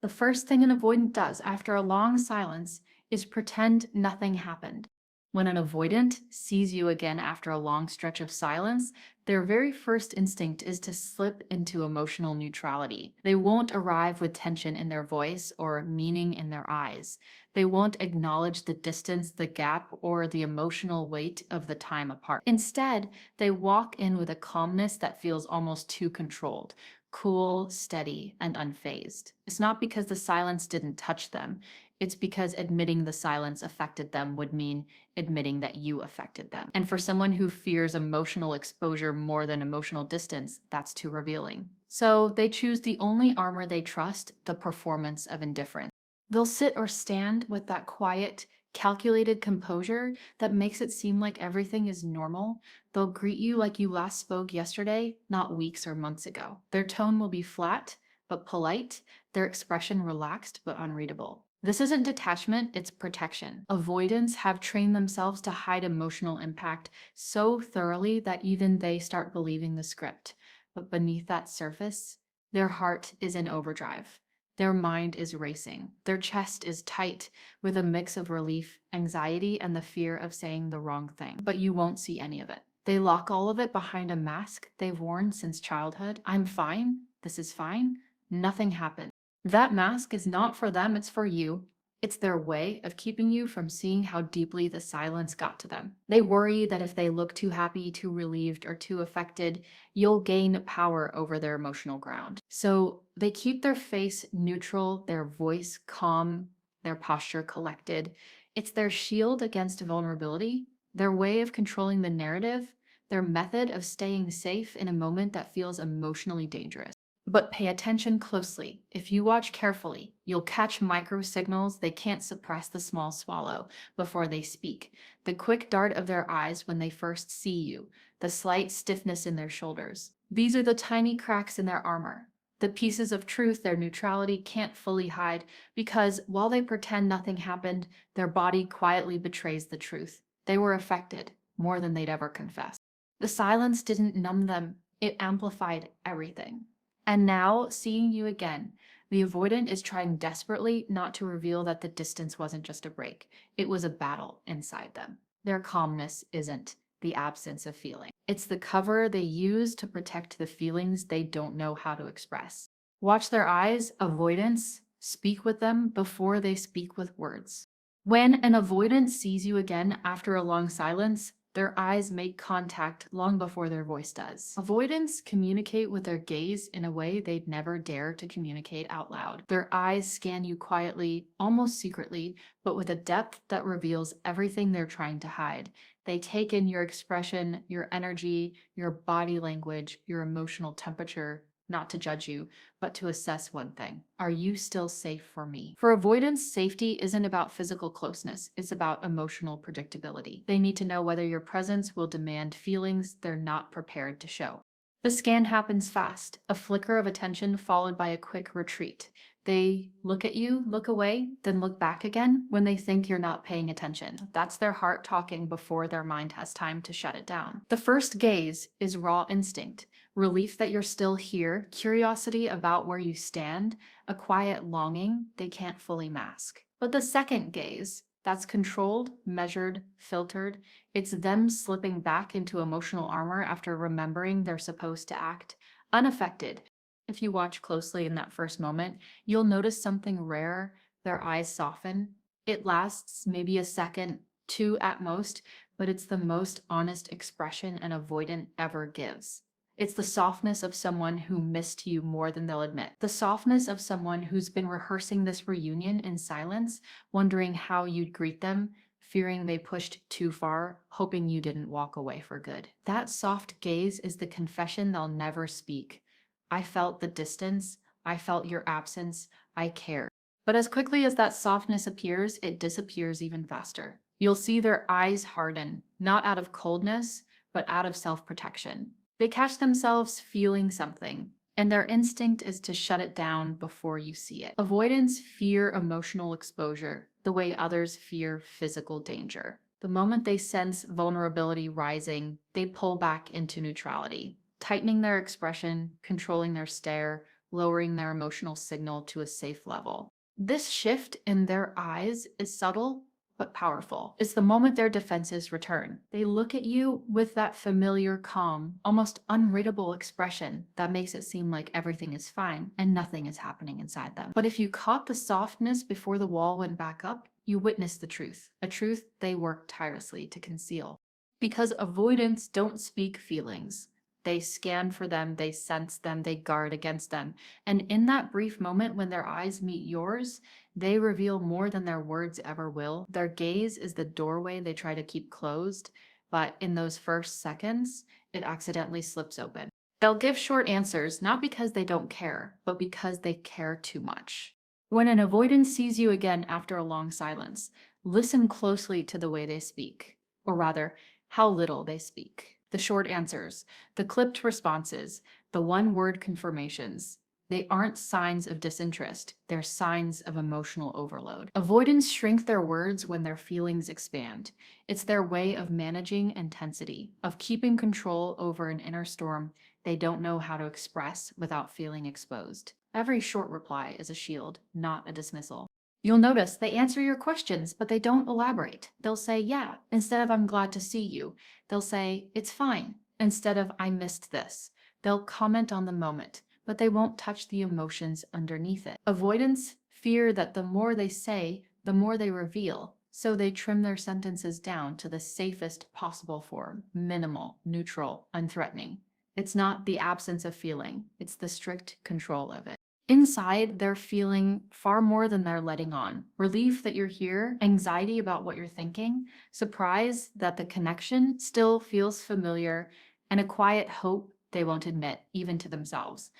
The first thing an avoidant does after a long silence is pretend nothing happened. When an avoidant sees you again after a long stretch of silence, their very first instinct is to slip into emotional neutrality. They won't arrive with tension in their voice or meaning in their eyes. They won't acknowledge the distance, the gap, or the emotional weight of the time apart. Instead, they walk in with a calmness that feels almost too controlled, cool, steady, and unfazed. It's not because the silence didn't touch them. It's because admitting the silence affected them would mean admitting that you affected them. And for someone who fears emotional exposure more than emotional distance, that's too revealing. So they choose the only armor they trust, the performance of indifference. They'll sit or stand with that quiet, calculated composure that makes it seem like everything is normal. They'll greet you like you last spoke yesterday, not weeks or months ago. Their tone will be flat but polite, their expression relaxed but unreadable. This isn't detachment, it's protection. Avoidants have trained themselves to hide emotional impact so thoroughly that even they start believing the script. But beneath that surface, their heart is in overdrive. Their mind is racing. Their chest is tight with a mix of relief, anxiety, and the fear of saying the wrong thing. But you won't see any of it. They lock all of it behind a mask they've worn since childhood. I'm fine. This is fine. Nothing happened. That mask is not for them, it's for you. It's their way of keeping you from seeing how deeply the silence got to them. They worry that if they look too happy, too relieved, or too affected, you'll gain power over their emotional ground. So they keep their face neutral, their voice calm, their posture collected. It's their shield against vulnerability, their way of controlling the narrative, their method of staying safe in a moment that feels emotionally dangerous. But pay attention closely. If you watch carefully, you'll catch micro signals they can't suppress the small swallow before they speak. The quick dart of their eyes when they first see you, the slight stiffness in their shoulders. These are the tiny cracks in their armor. The pieces of truth their neutrality can't fully hide because while they pretend nothing happened, their body quietly betrays the truth. They were affected more than they'd ever confess. The silence didn't numb them, it amplified everything. And now, seeing you again, the avoidant is trying desperately not to reveal that the distance wasn't just a break. It was a battle inside them. Their calmness isn't the absence of feeling. It's the cover they use to protect the feelings they don't know how to express. Watch their eyes, avoidance, speak with them before they speak with words. When an avoidant sees you again after a long silence, their eyes make contact long before their voice does. Avoidants communicate with their gaze in a way they'd never dare to communicate out loud. Their eyes scan you quietly, almost secretly, but with a depth that reveals everything they're trying to hide. They take in your expression, your energy, your body language, your emotional temperature, not to judge you, but to assess one thing. Are you still safe for me? For avoidance, safety isn't about physical closeness. It's about emotional predictability. They need to know whether your presence will demand feelings they're not prepared to show. The scan happens fast, a flicker of attention followed by a quick retreat. They look at you, look away, then look back again when they think you're not paying attention. That's their heart talking before their mind has time to shut it down. The first gaze is raw instinct, relief that you're still here, curiosity about where you stand, a quiet longing they can't fully mask. But the second gaze, that's controlled, measured, filtered, it's them slipping back into emotional armor after remembering they're supposed to act unaffected. If you watch closely in that first moment, you'll notice something rare. Their eyes soften. It lasts maybe a second, two at most, but it's the most honest expression an avoidant ever gives. It's the softness of someone who missed you more than they'll admit. The softness of someone who's been rehearsing this reunion in silence, wondering how you'd greet them, fearing they pushed too far, hoping you didn't walk away for good. That soft gaze is the confession they'll never speak. I felt the distance. I felt your absence. I care. But as quickly as that softness appears, it disappears even faster. You'll see their eyes harden, not out of coldness, but out of self-protection. They catch themselves feeling something, and their instinct is to shut it down before you see it. Avoidants fear emotional exposure the way others fear physical danger. The moment they sense vulnerability rising, they pull back into neutrality, tightening their expression, controlling their stare, lowering their emotional signal to a safe level. This shift in their eyes is subtle but powerful. It's the moment their defenses return. They look at you with that familiar, calm, almost unreadable expression that makes it seem like everything is fine and nothing is happening inside them. But if you caught the softness before the wall went back up, you witnessed the truth, a truth they worked tirelessly to conceal. Because avoidants don't speak feelings. They scan for them, they sense them, they guard against them. And in that brief moment when their eyes meet yours, they reveal more than their words ever will. Their gaze is the doorway they try to keep closed, but in those first seconds, it accidentally slips open. They'll give short answers, not because they don't care, but because they care too much. When an avoidant sees you again after a long silence, listen closely to the way they speak, or rather, how little they speak. The short answers, the clipped responses, the one word confirmations. They aren't signs of disinterest, they're signs of emotional overload. Avoidants shrink their words when their feelings expand. It's their way of managing intensity, of keeping control over an inner storm they don't know how to express without feeling exposed. Every short reply is a shield, not a dismissal. You'll notice they answer your questions, but they don't elaborate. They'll say, yeah, instead of I'm glad to see you. They'll say, it's fine, instead of I missed this. They'll comment on the moment, but they won't touch the emotions underneath it. Avoidants fear that the more they say, the more they reveal. So they trim their sentences down to the safest possible form, minimal, neutral, unthreatening. It's not the absence of feeling, it's the strict control of it. Inside, they're feeling far more than they're letting on. Relief that you're here, anxiety about what you're thinking, surprise that the connection still feels familiar, and a quiet hope they won't admit, even to themselves.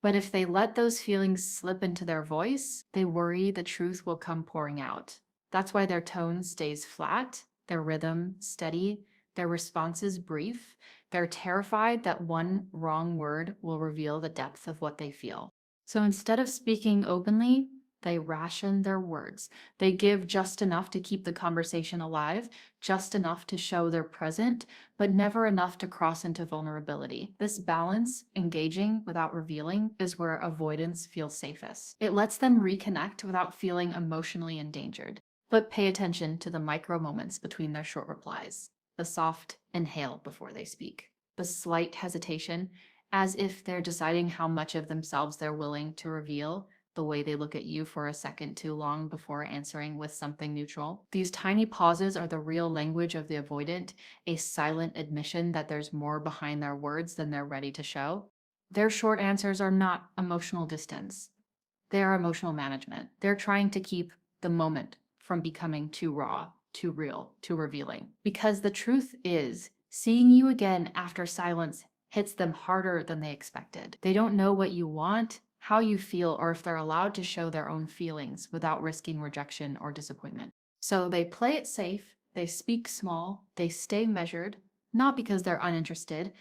But if they let those feelings slip into their voice, they worry the truth will come pouring out. That's why their tone stays flat, their rhythm steady, their responses brief. They're terrified that one wrong word will reveal the depth of what they feel. So instead of speaking openly, they ration their words. They give just enough to keep the conversation alive, just enough to show they're present, but never enough to cross into vulnerability. This balance, engaging without revealing, is where avoidance feels safest. It lets them reconnect without feeling emotionally endangered. But pay attention to the micro moments between their short replies, the soft inhale before they speak, the slight hesitation, as if they're deciding how much of themselves they're willing to reveal, the way they look at you for a second too long before answering with something neutral. These tiny pauses are the real language of the avoidant, a silent admission that there's more behind their words than they're ready to show. Their short answers are not emotional distance. They're emotional management. They're trying to keep the moment from becoming too raw, too real, too revealing. Because the truth is, seeing you again after silence hits them harder than they expected. They don't know what you want, how you feel, or if they're allowed to show their own feelings without risking rejection or disappointment. So they play it safe, they speak small, they stay measured, not because they're uninterested,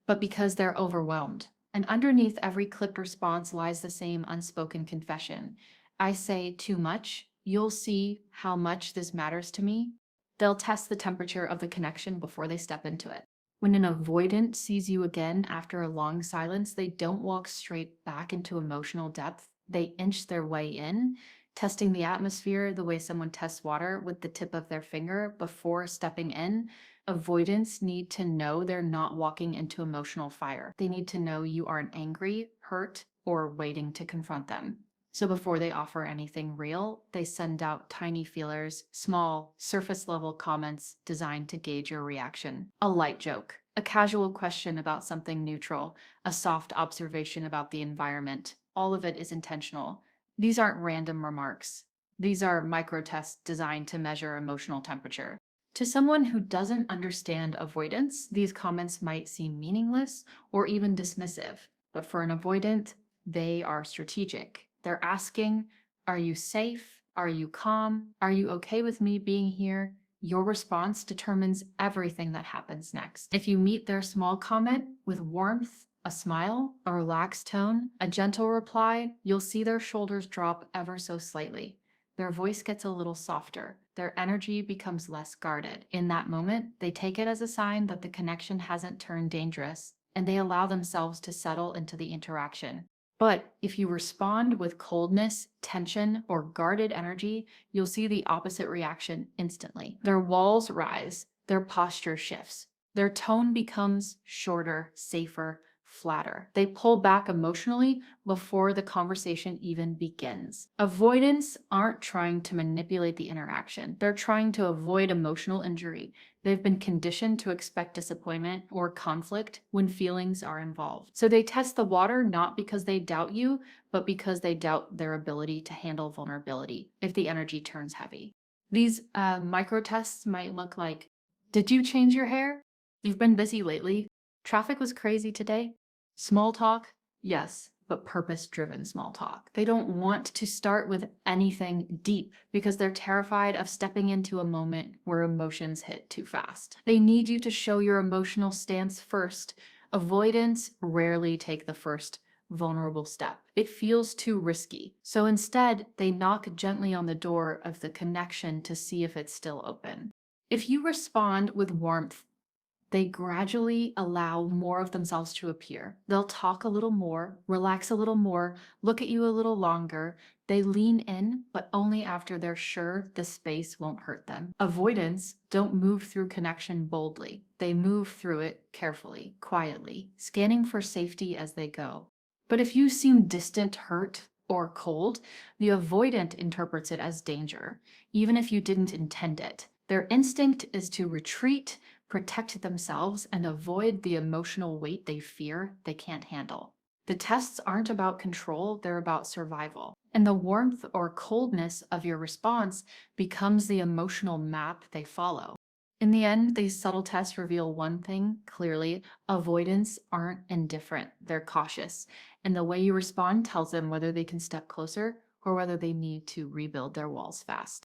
but because they're overwhelmed. And underneath every clipped response lies the same unspoken confession. I say too much, you'll see how much this matters to me. They'll test the temperature of the connection before they step into it. When an avoidant sees you again after a long silence, they don't walk straight back into emotional depth. They inch their way in, testing the atmosphere the way someone tests water with the tip of their finger before stepping in. Avoidants need to know they're not walking into emotional fire. They need to know you aren't angry, hurt, or waiting to confront them. So before they offer anything real, they send out tiny feelers, small, surface-level comments designed to gauge your reaction. A light joke, a casual question about something neutral, a soft observation about the environment. All of it is intentional. These aren't random remarks. These are micro-tests designed to measure emotional temperature. To someone who doesn't understand avoidance, these comments might seem meaningless or even dismissive. But for an avoidant, they are strategic. They're asking, are you safe? Are you calm? Are you okay with me being here? Your response determines everything that happens next. If you meet their small comment with warmth, a smile, a relaxed tone, a gentle reply, you'll see their shoulders drop ever so slightly. Their voice gets a little softer. Their energy becomes less guarded. In that moment, they take it as a sign that the connection hasn't turned dangerous, and they allow themselves to settle into the interaction. But if you respond with coldness, tension, or guarded energy, you'll see the opposite reaction instantly. Their walls rise, their posture shifts, their tone becomes shorter, safer, flatter. They pull back emotionally before the conversation even begins. Avoidants aren't trying to manipulate the interaction, they're trying to avoid emotional injury. They've been conditioned to expect disappointment or conflict when feelings are involved. So they test the water not because they doubt you, but because they doubt their ability to handle vulnerability if the energy turns heavy. These micro tests might look like: did you change your hair? You've been busy lately. Traffic was crazy today. Small talk? Yes, but purpose-driven small talk. They don't want to start with anything deep because they're terrified of stepping into a moment where emotions hit too fast. They need you to show your emotional stance first. Avoidants rarely take the first vulnerable step. It feels too risky. So instead, they knock gently on the door of the connection to see if it's still open. If you respond with warmth, they gradually allow more of themselves to appear. They'll talk a little more, relax a little more, look at you a little longer. They lean in, but only after they're sure the space won't hurt them. Avoidants don't move through connection boldly. They move through it carefully, quietly, scanning for safety as they go. But if you seem distant, hurt, or cold, the avoidant interprets it as danger, even if you didn't intend it. Their instinct is to retreat, protect themselves, and avoid the emotional weight they fear they can't handle. The tests aren't about control, they're about survival. And the warmth or coldness of your response becomes the emotional map they follow. In the end, these subtle tests reveal one thing clearly: avoidants aren't indifferent, they're cautious. And the way you respond tells them whether they can step closer or whether they need to rebuild their walls fast.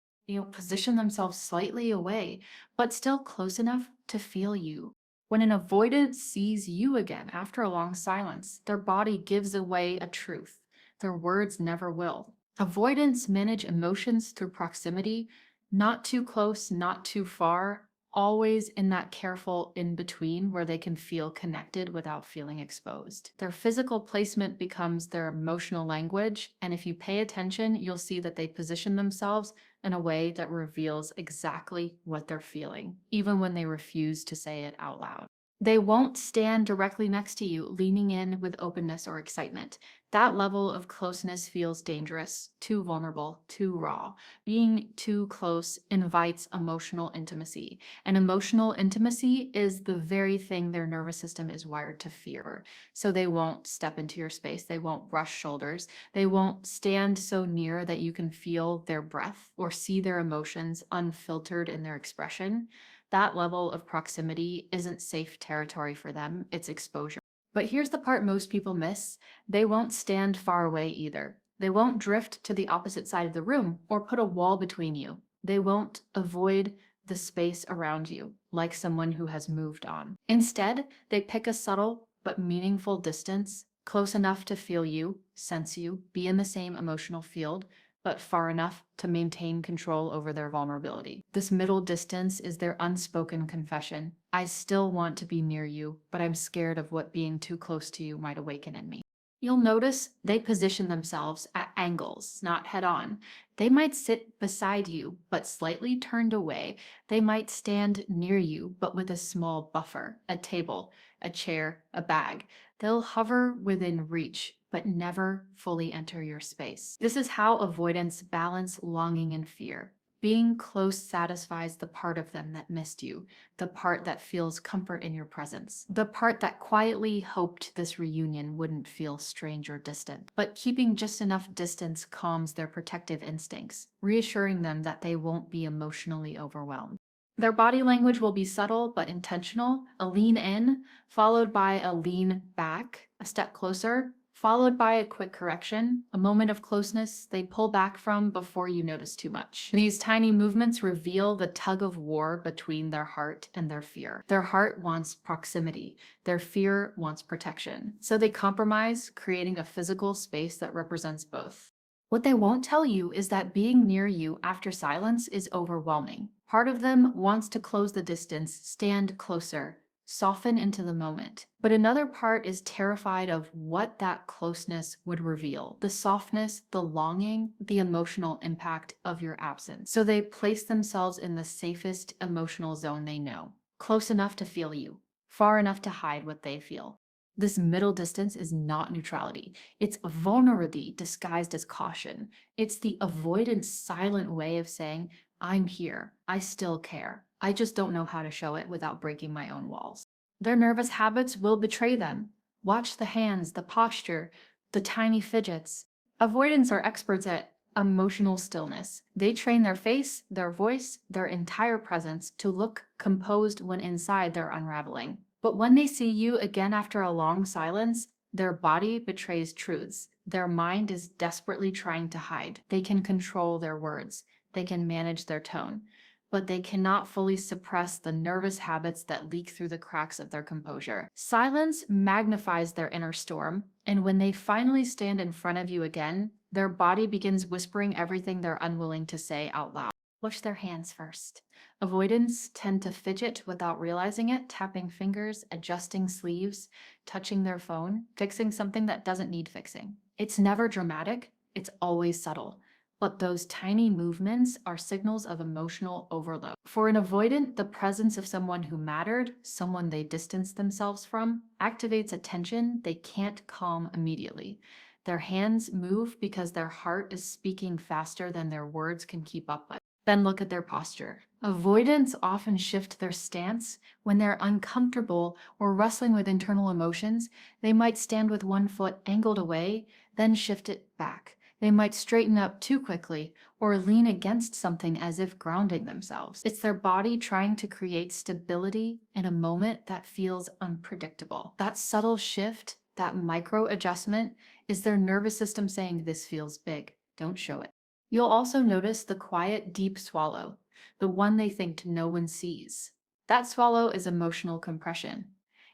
Position themselves slightly away, but still close enough to feel you. When an avoidant sees you again after a long silence, their body gives away a truth. Their words never will. Avoidants manage emotions through proximity, not too close, not too far, always in that careful in between where they can feel connected without feeling exposed. Their physical placement becomes their emotional language, and if you pay attention, you'll see that they position themselves in a way that reveals exactly what they're feeling, even when they refuse to say it out loud. They won't stand directly next to you, leaning in with openness or excitement. That level of closeness feels dangerous, too vulnerable, too raw. Being too close invites emotional intimacy, and emotional intimacy is the very thing their nervous system is wired to fear. So they won't step into your space, they won't brush shoulders, they won't stand so near that you can feel their breath or see their emotions unfiltered in their expression. That level of proximity isn't safe territory for them, it's exposure. But here's the part most people miss: they won't stand far away either. They won't drift to the opposite side of the room or put a wall between you. They won't avoid the space around you like someone who has moved on. Instead, they pick a subtle but meaningful distance, close enough to feel you, sense you, be in the same emotional field, but far enough to maintain control over their vulnerability. This middle distance is their unspoken confession: I still want to be near you, but I'm scared of what being too close to you might awaken in me. You'll notice they position themselves at angles, not head on. They might sit beside you, but slightly turned away. They might stand near you, but with a small buffer: a table, a chair, a bag. They'll hover within reach, but never fully enter your space. This is how avoidants balance longing and fear. Being close satisfies the part of them that missed you, the part that feels comfort in your presence, the part that quietly hoped this reunion wouldn't feel strange or distant. But keeping just enough distance calms their protective instincts, reassuring them that they won't be emotionally overwhelmed. Their body language will be subtle but intentional: a lean in, followed by a lean back, a step closer, followed by a quick correction, a moment of closeness they pull back from before you notice too much. These tiny movements reveal the tug of war between their heart and their fear. Their heart wants proximity, their fear wants protection. So they compromise, creating a physical space that represents both. What they won't tell you is that being near you after silence is overwhelming. Part of them wants to close the distance, stand closer, soften into the moment. But another part is terrified of what that closeness would reveal, the softness, the longing, the emotional impact of your absence. So they place themselves in the safest emotional zone they know, close enough to feel you, far enough to hide what they feel. This middle distance is not neutrality. It's vulnerability disguised as caution. It's the avoidant silent way of saying, I'm here. I still care. I just don't know how to show it without breaking my own walls. Their nervous habits will betray them. Watch the hands, the posture, the tiny fidgets. Avoidants are experts at emotional stillness. They train their face, their voice, their entire presence to look composed when inside they're unraveling. But when they see you again after a long silence, their body betrays truths. Their mind is desperately trying to hide. They can control their words. They can manage their tone, but they cannot fully suppress the nervous habits that leak through the cracks of their composure. Silence magnifies their inner storm, and when they finally stand in front of you again, their body begins whispering everything they're unwilling to say out loud. Wash their hands first. Avoidants tend to fidget without realizing it, tapping fingers, adjusting sleeves, touching their phone, fixing something that doesn't need fixing. It's never dramatic, it's always subtle. But those tiny movements are signals of emotional overload. For an avoidant, the presence of someone who mattered, someone they distanced themselves from, activates a tension they can't calm immediately. Their hands move because their heart is speaking faster than their words can keep up with. Then look at their posture. Avoidants often shift their stance when they're uncomfortable or wrestling with internal emotions. They might stand with one foot angled away, then shift it back. They might straighten up too quickly or lean against something as if grounding themselves. It's their body trying to create stability in a moment that feels unpredictable. That subtle shift, that micro adjustment, is their nervous system saying, this feels big, don't show it. You'll also notice the quiet, deep swallow, the one they think no one sees. That swallow is emotional compression.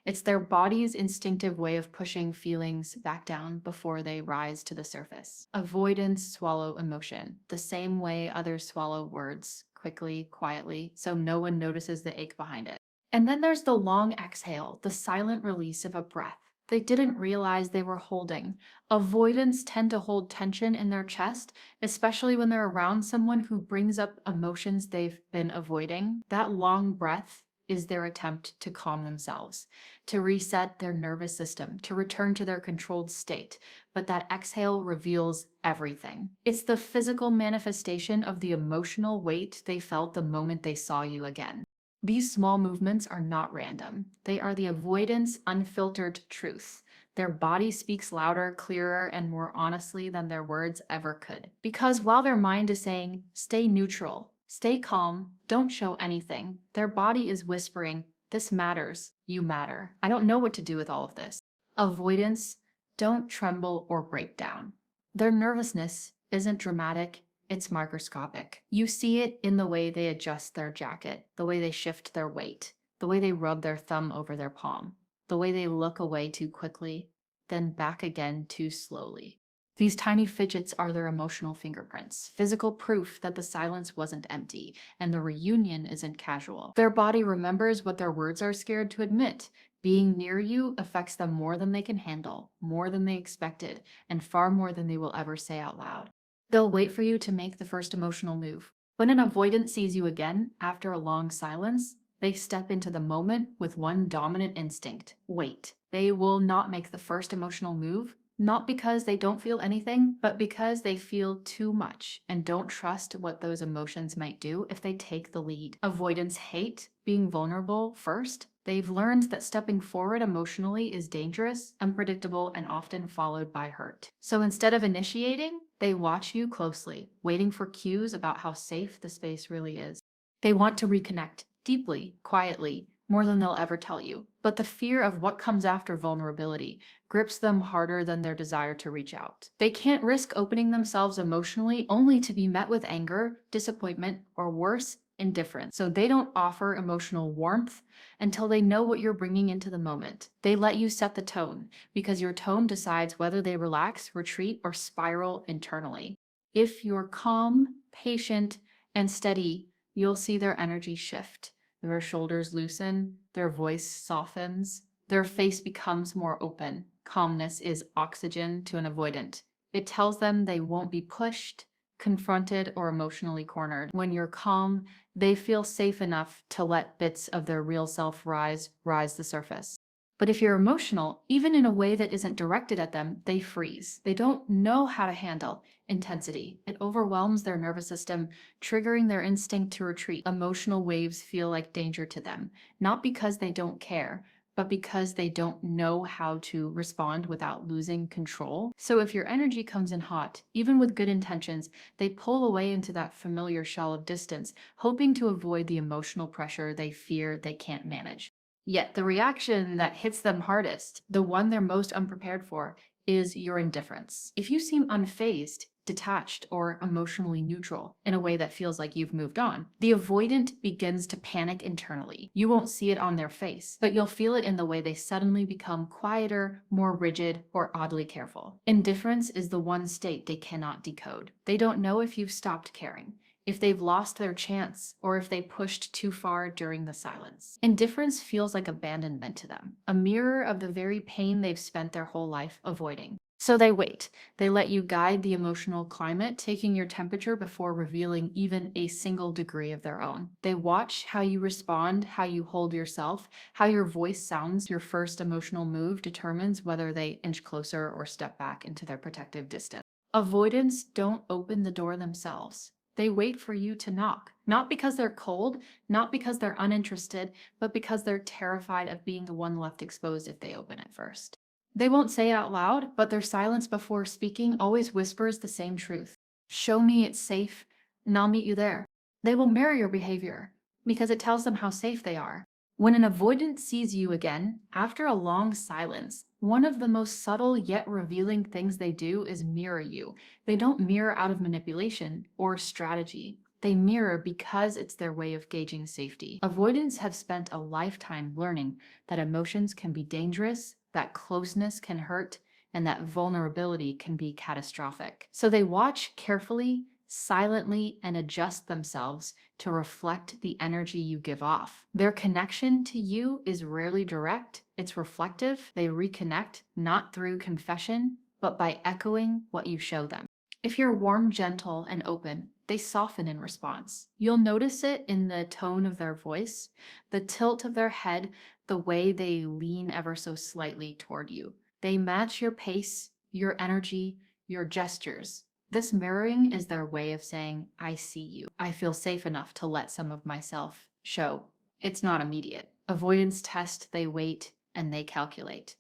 It's their body's instinctive way of pushing feelings back down before they rise to the surface. Avoidants swallow emotion, the same way others swallow words, quickly, quietly, so no one notices the ache behind it. And then there's the long exhale, the silent release of a breath they didn't realize they were holding. Avoidants tend to hold tension in their chest, especially when they're around someone who brings up emotions they've been avoiding. That long breath is their attempt to calm themselves, to reset their nervous system, to return to their controlled state. But that exhale reveals everything. It's the physical manifestation of the emotional weight they felt the moment they saw you again. These small movements are not random. They are the avoidance unfiltered truth. Their body speaks louder, clearer, and more honestly than their words ever could. Because while their mind is saying, stay neutral, stay calm, don't show anything, their body is whispering, this matters, you matter. I don't know what to do with all of this. Avoidance, don't tremble or break down. Their nervousness isn't dramatic, it's microscopic. You see it in the way they adjust their jacket, the way they shift their weight, the way they rub their thumb over their palm, the way they look away too quickly, then back again too slowly. These tiny fidgets are their emotional fingerprints, physical proof that the silence wasn't empty and the reunion isn't casual. Their body remembers what their words are scared to admit. Being near you affects them more than they can handle, more than they expected, and far more than they will ever say out loud. They'll wait for you to make the first emotional move. When an avoidant sees you again after a long silence, they step into the moment with one dominant instinct: wait. They will not make the first emotional move, not because they don't feel anything, but because they feel too much and don't trust what those emotions might do if they take the lead. Avoidants hate being vulnerable first. They've learned that stepping forward emotionally is dangerous, unpredictable, and often followed by hurt. So instead of initiating, they watch you closely, waiting for cues about how safe the space really is. They want to reconnect, deeply, quietly, more than they'll ever tell you. But the fear of what comes after vulnerability grips them harder than their desire to reach out. They can't risk opening themselves emotionally only to be met with anger, disappointment, or worse, indifference. So they don't offer emotional warmth until they know what you're bringing into the moment. They let you set the tone because your tone decides whether they relax, retreat, or spiral internally. If you're calm, patient, and steady, you'll see their energy shift. Their shoulders loosen, their voice softens, their face becomes more open. Calmness is oxygen to an avoidant. It tells them they won't be pushed, confronted, or emotionally cornered. When you're calm, they feel safe enough to let bits of their real self rise the surface. But if you're emotional, even in a way that isn't directed at them, they freeze. They don't know how to handle intensity. It overwhelms their nervous system, triggering their instinct to retreat. Emotional waves feel like danger to them, not because they don't care, but because they don't know how to respond without losing control. So if your energy comes in hot, even with good intentions, they pull away into that familiar shell of distance, hoping to avoid the emotional pressure they fear they can't manage. Yet the reaction that hits them hardest, the one they're most unprepared for, is your indifference. If you seem unfazed, detached, or emotionally neutral in a way that feels like you've moved on, the avoidant begins to panic internally. You won't see it on their face, but you'll feel it in the way they suddenly become quieter, more rigid, or oddly careful. Indifference is the one state they cannot decode. They don't know if you've stopped caring, if they've lost their chance, or if they pushed too far during the silence. Indifference feels like abandonment to them, a mirror of the very pain they've spent their whole life avoiding. So they wait. They let you guide the emotional climate, taking your temperature before revealing even a single degree of their own. They watch how you respond, how you hold yourself, how your voice sounds. Your first emotional move determines whether they inch closer or step back into their protective distance. Avoidants don't open the door themselves. They wait for you to knock, not because they're cold, not because they're uninterested, but because they're terrified of being the one left exposed if they open it first. They won't say it out loud, but their silence before speaking always whispers the same truth. Show me it's safe, and I'll meet you there. They will mirror your behavior because it tells them how safe they are. When an avoidant sees you again, after a long silence, one of the most subtle yet revealing things they do is mirror you. They don't mirror out of manipulation or strategy. They mirror because it's their way of gauging safety. Avoidants have spent a lifetime learning that emotions can be dangerous, that closeness can hurt, and that vulnerability can be catastrophic. So they watch carefully, silently, and adjust themselves to reflect the energy you give off. Their connection to you is rarely direct, it's reflective. They reconnect not through confession, but by echoing what you show them. If you're warm, gentle, and open, they soften in response. You'll notice it in the tone of their voice, the tilt of their head, the way they lean ever so slightly toward you. They match your pace, your energy, your gestures. This mirroring is their way of saying, I see you. I feel safe enough to let some of myself show. It's not immediate. Avoidance test, they wait and they calculate.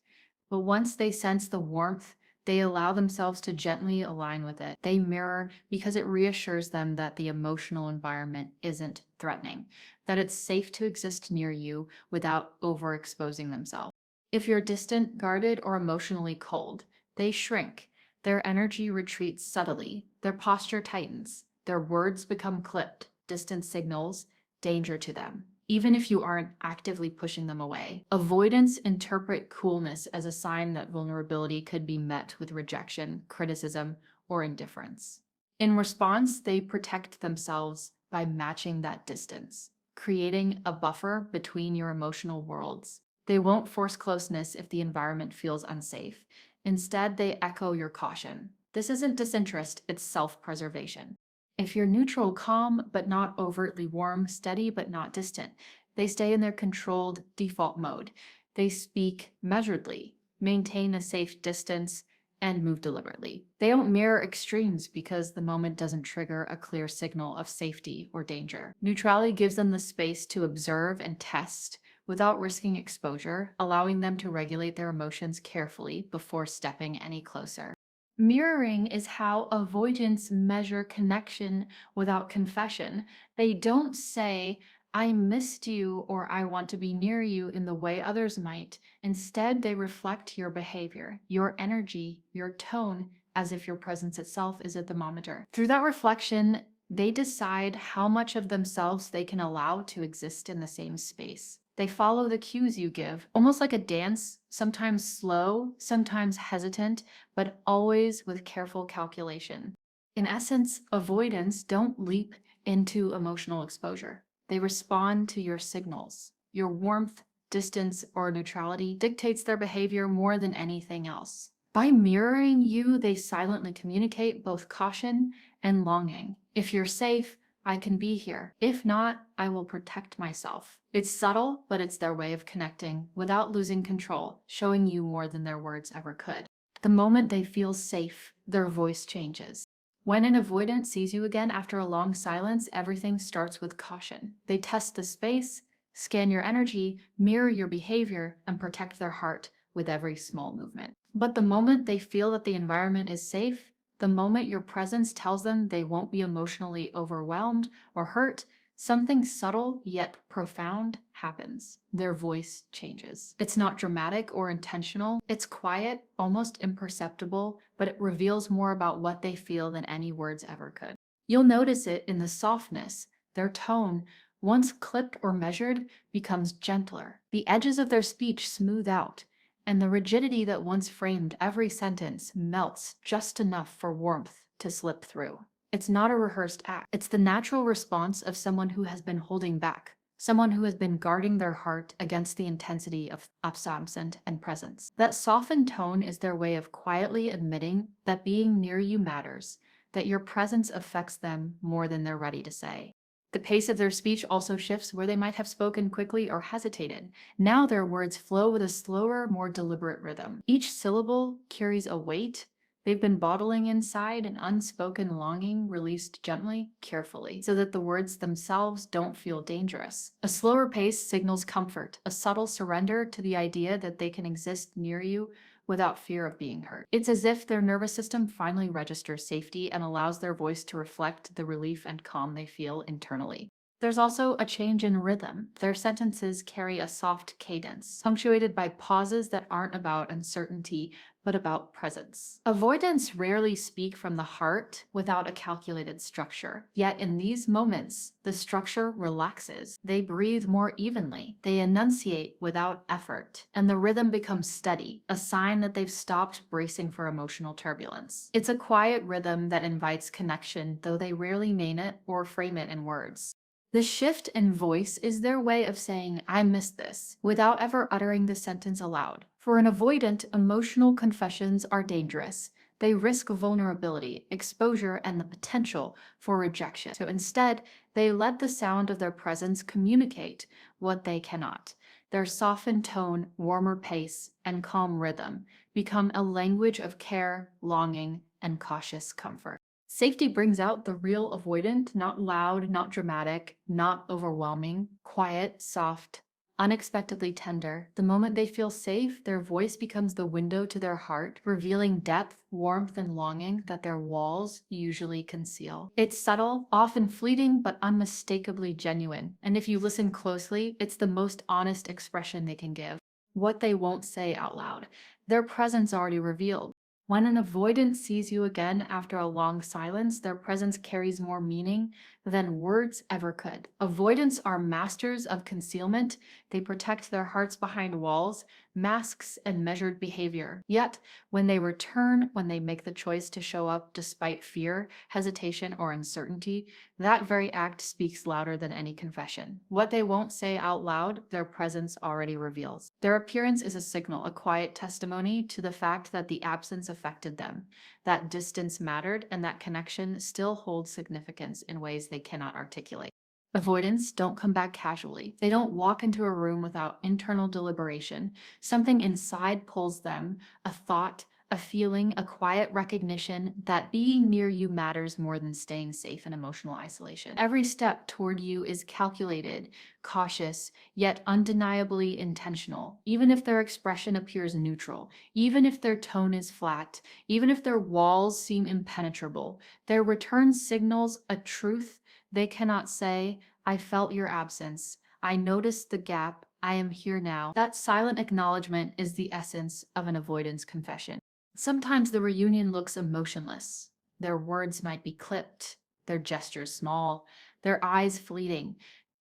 But once they sense the warmth, they allow themselves to gently align with it. They mirror because it reassures them that the emotional environment isn't threatening, that it's safe to exist near you without overexposing themselves. If you're distant, guarded, or emotionally cold, they shrink. Their energy retreats subtly, their posture tightens, their words become clipped, distant signals, danger to them, even if you aren't actively pushing them away. Avoidants interpret coolness as a sign that vulnerability could be met with rejection, criticism, or indifference. In response, they protect themselves by matching that distance, creating a buffer between your emotional worlds. They won't force closeness if the environment feels unsafe. Instead, they echo your caution. This isn't disinterest, it's self-preservation. If you're neutral, calm, but not overtly warm, steady, but not distant, they stay in their controlled default mode. They speak measuredly, maintain a safe distance, and move deliberately. They don't mirror extremes because the moment doesn't trigger a clear signal of safety or danger. Neutrality gives them the space to observe and test without risking exposure, allowing them to regulate their emotions carefully before stepping any closer. Mirroring is how avoidants measure connection without confession. They don't say, I missed you or I want to be near you in the way others might. Instead, they reflect your behavior, your energy, your tone, as if your presence itself is a thermometer. Through that reflection, they decide how much of themselves they can allow to exist in the same space. They follow the cues you give, almost like a dance, sometimes slow, sometimes hesitant, but always with careful calculation. In essence, avoidants don't leap into emotional exposure. They respond to your signals. Your warmth, distance, or neutrality dictates their behavior more than anything else. By mirroring you, they silently communicate both caution and longing. If you're safe, I can be here. If not, I will protect myself. It's subtle, but it's their way of connecting without losing control, showing you more than their words ever could. The moment they feel safe, their voice changes. When an avoidant sees you again after a long silence, everything starts with caution. They test the space, scan your energy, mirror your behavior, and protect their heart with every small movement. But the moment they feel that the environment is safe, the moment your presence tells them they won't be emotionally overwhelmed or hurt, something subtle yet profound happens. Their voice changes. It's not dramatic or intentional. It's quiet, almost imperceptible, but it reveals more about what they feel than any words ever could. You'll notice it in the softness. Their tone, once clipped or measured, becomes gentler. The edges of their speech smooth out, and the rigidity that once framed every sentence melts just enough for warmth to slip through. It's not a rehearsed act. It's the natural response of someone who has been holding back, someone who has been guarding their heart against the intensity of absence and presence. That softened tone is their way of quietly admitting that being near you matters, that your presence affects them more than they're ready to say. The pace of their speech also shifts where they might have spoken quickly or hesitated. Now their words flow with a slower, more deliberate rhythm. Each syllable carries a weight. They've been bottling inside an unspoken longing released gently, carefully, so that the words themselves don't feel dangerous. A slower pace signals comfort, a subtle surrender to the idea that they can exist near you without fear of being hurt. It's as if their nervous system finally registers safety and allows their voice to reflect the relief and calm they feel internally. There's also a change in rhythm. Their sentences carry a soft cadence, punctuated by pauses that aren't about uncertainty, but about presence. Avoidants rarely speak from the heart without a calculated structure. Yet in these moments, the structure relaxes. They breathe more evenly. They enunciate without effort. And the rhythm becomes steady, a sign that they've stopped bracing for emotional turbulence. It's a quiet rhythm that invites connection, though they rarely mean it or frame it in words. The shift in voice is their way of saying, I miss this, without ever uttering the sentence aloud. For an avoidant, emotional confessions are dangerous. They risk vulnerability, exposure, and the potential for rejection. So instead, they let the sound of their presence communicate what they cannot. Their softened tone, warmer pace, and calm rhythm become a language of care, longing, and cautious comfort. Safety brings out the real avoidant, not loud, not dramatic, not overwhelming, quiet, soft, unexpectedly tender. The moment they feel safe, their voice becomes the window to their heart, revealing depth, warmth, and longing that their walls usually conceal. It's subtle, often fleeting, but unmistakably genuine. And if you listen closely, it's the most honest expression they can give. What they won't say out loud. Their presence already revealed. When an avoidant sees you again after a long silence, their presence carries more meaning than words ever could. Avoidants are masters of concealment. They protect their hearts behind walls, masks, and measured behavior. Yet, when they return, when they make the choice to show up despite fear, hesitation, or uncertainty, that very act speaks louder than any confession. What they won't say out loud, their presence already reveals. Their appearance is a signal, a quiet testimony to the fact that the absence affected them, that distance mattered, and that connection still holds significance in ways they cannot articulate. Avoidants don't come back casually. They don't walk into a room without internal deliberation. Something inside pulls them, a thought, a feeling, a quiet recognition that being near you matters more than staying safe in emotional isolation. Every step toward you is calculated, cautious, yet undeniably intentional. Even if their expression appears neutral, even if their tone is flat, even if their walls seem impenetrable, their return signals a truth they cannot say. I felt your absence. I noticed the gap. I am here now. That silent acknowledgement is the essence of an avoidance confession. Sometimes the reunion looks emotionless. Their words might be clipped, their gestures small, their eyes fleeting.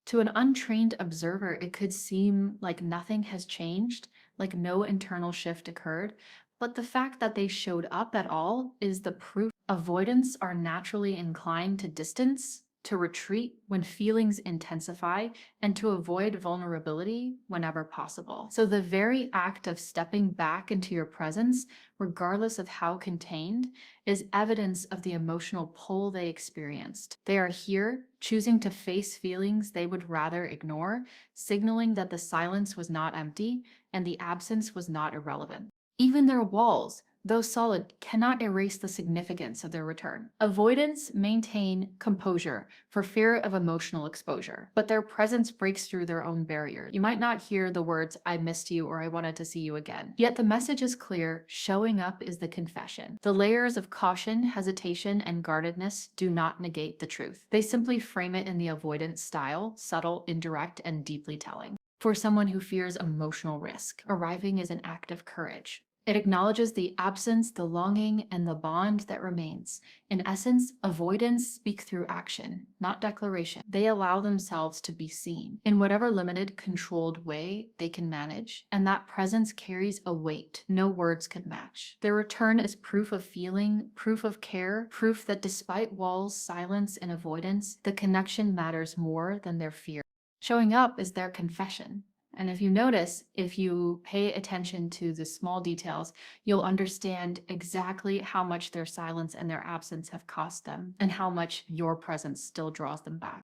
To an untrained observer, it could seem like nothing has changed, like no internal shift occurred. But the fact that they showed up at all is the proof. Avoidants are naturally inclined to distance, to retreat when feelings intensify, and to avoid vulnerability whenever possible. So, the very act of stepping back into your presence, regardless of how contained, is evidence of the emotional pull they experienced. They are here, choosing to face feelings they would rather ignore, signaling that the silence was not empty and the absence was not irrelevant. Even their walls, though solid, cannot erase the significance of their return. Avoidants maintain composure for fear of emotional exposure, but their presence breaks through their own barrier. You might not hear the words, "I missed you," or "I wanted to see you again." Yet the message is clear: showing up is the confession. The layers of caution, hesitation, and guardedness do not negate the truth. They simply frame it in the avoidant style, subtle, indirect, and deeply telling. For someone who fears emotional risk, arriving is an act of courage. It acknowledges the absence, the longing, and the bond that remains. In essence, avoidants speak through action, not declaration. They allow themselves to be seen in whatever limited, controlled way they can manage, and that presence carries a weight no words can match. Their return is proof of feeling, proof of care, proof that despite walls, silence, and avoidance, the connection matters more than their fear. Showing up is their confession. And if you notice, if you pay attention to the small details, you'll understand exactly how much their silence and their absence have cost them and how much your presence still draws them back.